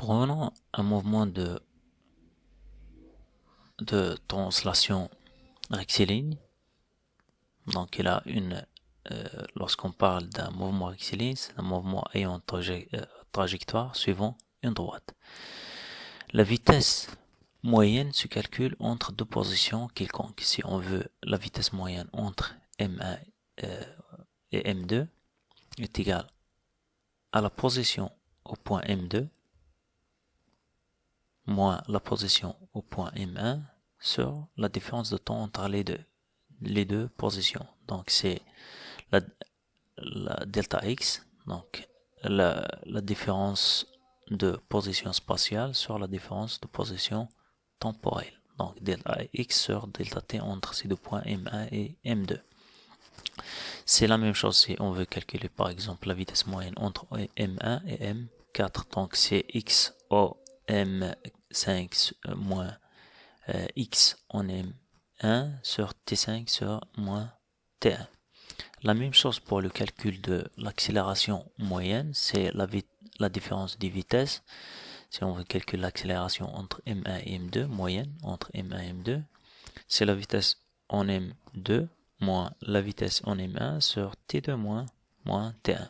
Prenons un mouvement de translation rectiligne. Donc il a lorsqu'on parle d'un mouvement rectiligne, c'est un mouvement ayant trajectoire suivant une droite. La vitesse moyenne se calcule entre deux positions quelconques. Si on veut la vitesse moyenne entre M1 et M2 est égale à la position au point M2 moins la position au point M1 sur la différence de temps entre les deux positions. Donc c'est la delta x, donc la différence de position spatiale sur la différence de position temporelle. Donc delta x sur delta t entre ces deux points M1 et M2. C'est la même chose si on veut calculer par exemple la vitesse moyenne entre M1 et M4. Donc c'est x au M5 moins x en M1 sur T5 sur moins T1. La même chose pour le calcul de l'accélération moyenne, c'est la différence des vitesses. Si on veut calculer l'accélération entre M1 et M2, moyenne entre M1 et M2, c'est la vitesse en M2 moins la vitesse en M1 sur T2 moins T1.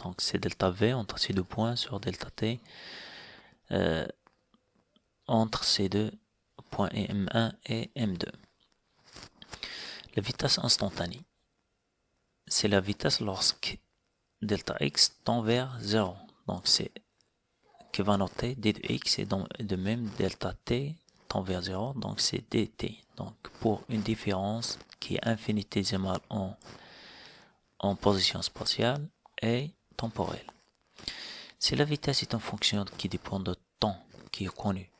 Donc c'est delta V entre ces deux points sur delta T entre ces deux points M1 et M2. La vitesse instantanée, c'est la vitesse lorsque delta x tend vers 0. Donc c'est qui va noter d de x et de même delta t tend vers 0. Donc c'est dt. Donc pour une différence qui est infinitésimale en position spatiale et temporelle. Si la vitesse est une fonction qui dépend de temps qui est connu,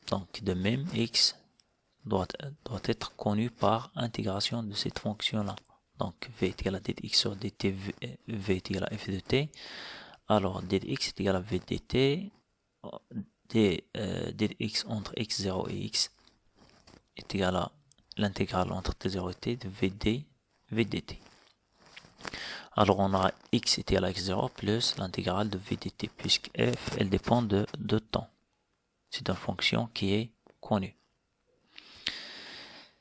donc de même x doit être connu par intégration de cette fonction-là. Donc v est égal à d de x sur dt, v est égal à f de t. Alors d de x est égal à v dt, d de x entre x0 et x est égal à l'intégrale entre t0 et t de v dt. Alors on aura x est égal à x0 plus l'intégrale de v dt, puisque f elle dépend de temps. C'est une fonction qui est connue.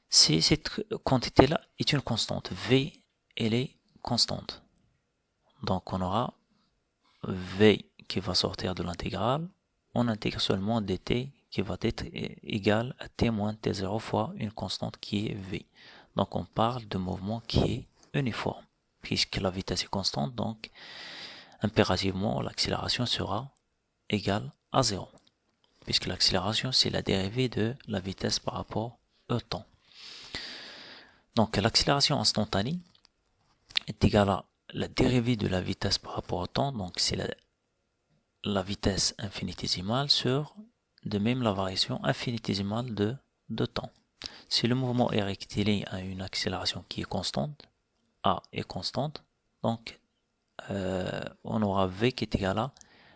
Si cette quantité-là est une constante, v, elle est constante. Donc on aura v qui va sortir de l'intégrale, on intègre seulement dt qui va être égal à t moins t0 fois une constante qui est v. Donc on parle de mouvement qui est uniforme, puisque la vitesse est constante, donc impérativement l'accélération sera égale à 0, puisque l'accélération c'est la dérivée de la vitesse par rapport au temps. Donc l'accélération instantanée est égale à la dérivée de la vitesse par rapport au temps, donc c'est la vitesse infinitésimale sur de même la variation infinitésimale de temps. Si le mouvement est rectiligne a une accélération qui est constante, a est constante, donc on aura v qui est égal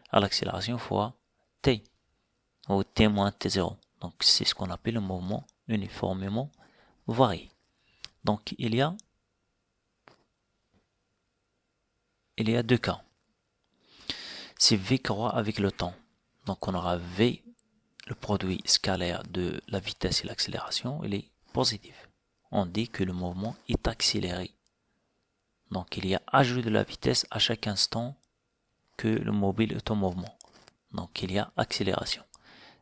à l'accélération fois t, ou t moins t0. Donc c'est ce qu'on appelle le mouvement uniformément varié. Donc il y a deux cas. Si v croît avec le temps, donc on aura v, le produit scalaire de la vitesse et l'accélération, il est positif. On dit que le mouvement est accéléré. Donc il y a ajout de la vitesse à chaque instant que le mobile est en mouvement. Donc il y a accélération.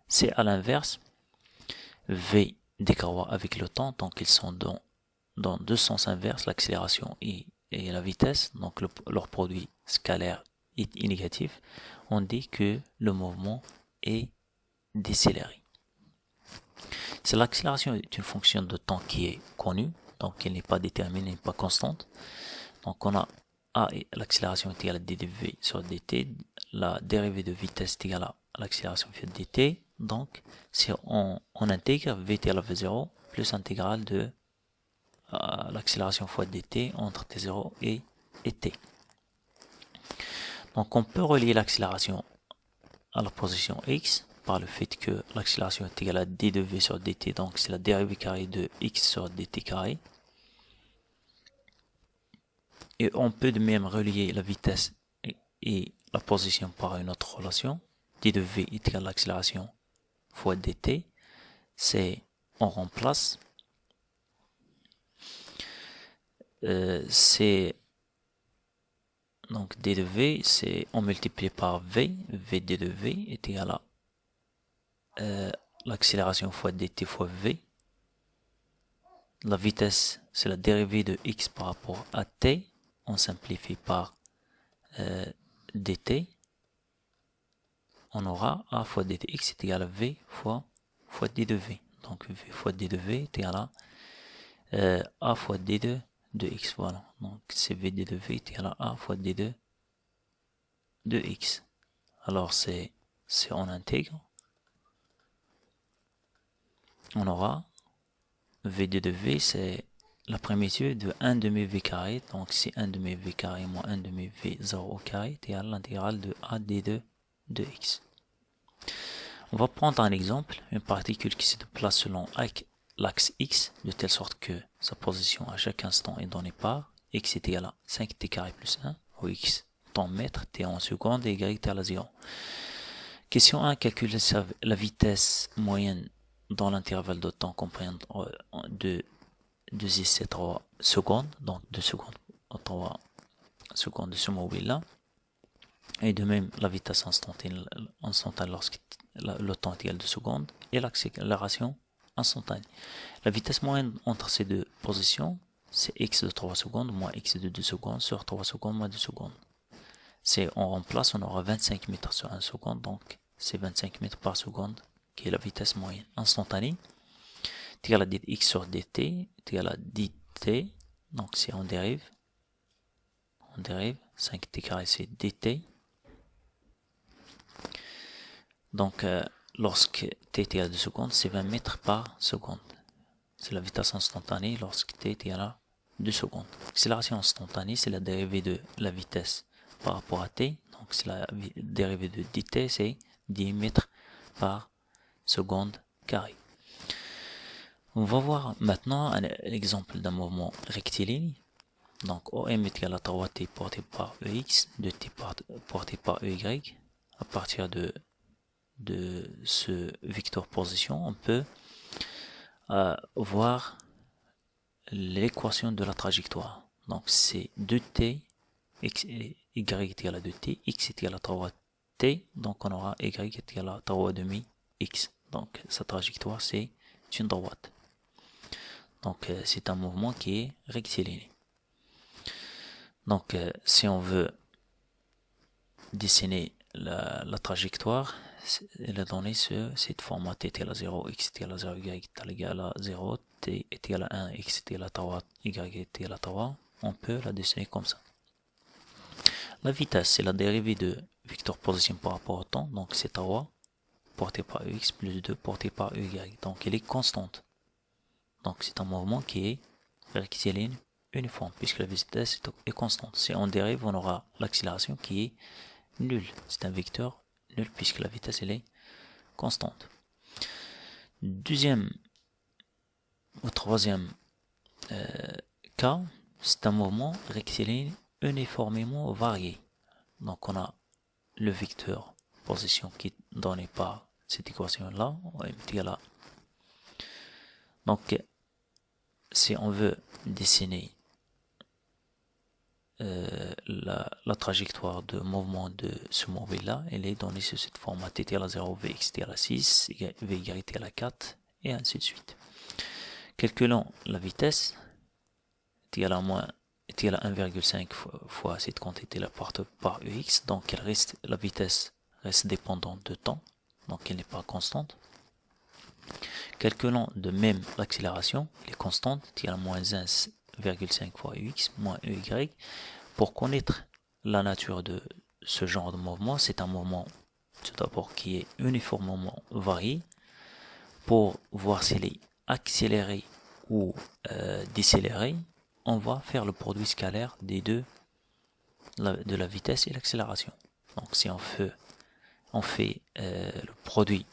C'est à l'inverse, v décroît avec le temps, donc ils sont dans deux sens inverses, l'accélération et la vitesse, donc leur produit scalaire est négatif, on dit que le mouvement est décéléré. Si l'accélération est une fonction de temps qui est connue, donc elle n'est pas déterminée, n'est pas constante, donc on a a et l'accélération est égale à d de v sur dt, la dérivée de vitesse est égale à l'accélération fois dt, donc si on intègre v est égal à v0 plus intégrale de l'accélération fois dt entre t0 et t. Donc on peut relier l'accélération à la position x par le fait que l'accélération est égale à d de v sur dt, donc c'est la dérivée carrée de x sur dt carré. Et on peut de même relier la vitesse et la position par une autre relation, d de v est égal à l'accélération fois dt, c'est, on remplace, c'est, donc d de v, c'est, on multiplie par v, vd de v est égal à l'accélération fois dt fois v. La vitesse, c'est la dérivée de x par rapport à t, on simplifie par dt, on aura a fois dtx est égal à v fois d de v. Donc v fois d de v est égal à a fois d de x. Voilà. Donc c'est vd de v est égal à a fois d de x. Alors c'est on intègre. On aura vd de v, c'est la primitude de 1 demi v carré. Donc c'est 1 demi v carré moins 1 demi v 0 au carré est égal à l'intégrale de a d de x. On va prendre un exemple, une particule qui se déplace selon l'axe x, de telle sorte que sa position à chaque instant est donnée par x est égal à 5t carré plus 1, où x temps mètre, t en seconde et y est égal à 0. Question 1, calculer la vitesse moyenne dans l'intervalle de temps comprenant de 10 et 3 secondes, donc 2 secondes à 3 secondes de ce mobile-là. Et de même, la vitesse instantanée lorsque le temps est égal à 2 secondes et l'accélération instantanée. La vitesse moyenne entre ces deux positions, c'est x de 3 secondes moins x de 2 secondes sur 3 secondes moins 2 secondes. On remplace, on aura 25 mètres sur 1 seconde, donc c'est 25 mètres par seconde qui est la vitesse moyenne instantanée. C'est égal à dx sur dt, c'est égal à dt, donc si on dérive, 5t carré c'est dt. Donc, lorsque t est égal à 2 secondes, c'est 20 mètres par seconde. C'est la vitesse instantanée lorsque t est égal à 2 secondes. L'accélération instantanée, c'est la dérivée de la vitesse par rapport à t. Donc, c'est la dérivée de dt, c'est 10 mètres par seconde carré. On va voir maintenant un exemple d'un mouvement rectiligne. Donc, OM est égal à 3t porté par EX, 2t porté par EY. À partir de ce vecteur position, on peut voir l'équation de la trajectoire. Donc c'est 2t, x et y est égal à 2t, x est égal à 3t, donc on aura y est égal à 3 demi x. Donc sa trajectoire c'est une droite. Donc c'est un mouvement qui est rectiligne. Donc si on veut dessiner la trajectoire, elle est donnée sur cette format t est égal à 0, x est égal à 0, y est égal à 0, t est égal à 1, x est égal à 3, y est égal à 3. On peut la dessiner comme ça. La vitesse, c'est la dérivée de vecteur position par rapport au temps, donc c'est 3 porté par x plus 2 porté par y. Donc elle est constante. Donc c'est un mouvement qui est rectiligne uniforme, puisque la vitesse est constante. Si on dérive, on aura l'accélération qui est nulle. C'est un vecteur nul puisque la vitesse elle est constante. Deuxième ou troisième cas, c'est un mouvement rectiligne uniformément varié. Donc on a le vecteur position qui est donné par cette équation là, là. Donc si on veut dessiner la trajectoire de mouvement de ce mobile là, elle est donnée sur cette format t est égal à 0, vx est égal à 6, vy est égal à 4 et ainsi de suite. Calculons la vitesse est égal à 1,5 fois cette quantité là par ux, donc la vitesse reste dépendante de temps, donc elle n'est pas constante. Calculons de même l'accélération, elle est constante, est égal à moins 1,5 fois ux moins ey. Pour connaître la nature de ce genre de mouvement, c'est un mouvement tout d'abord qui est uniformément varié. Pour voir s'il est accéléré ou décéléré, on va faire le produit scalaire des deux, de la vitesse et l'accélération. Donc si on fait le produit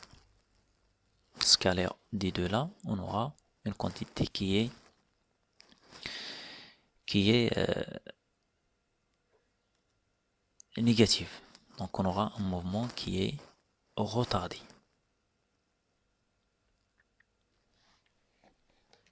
scalaire des deux là, on aura une quantité qui est négative. Donc on aura un mouvement qui est retardé.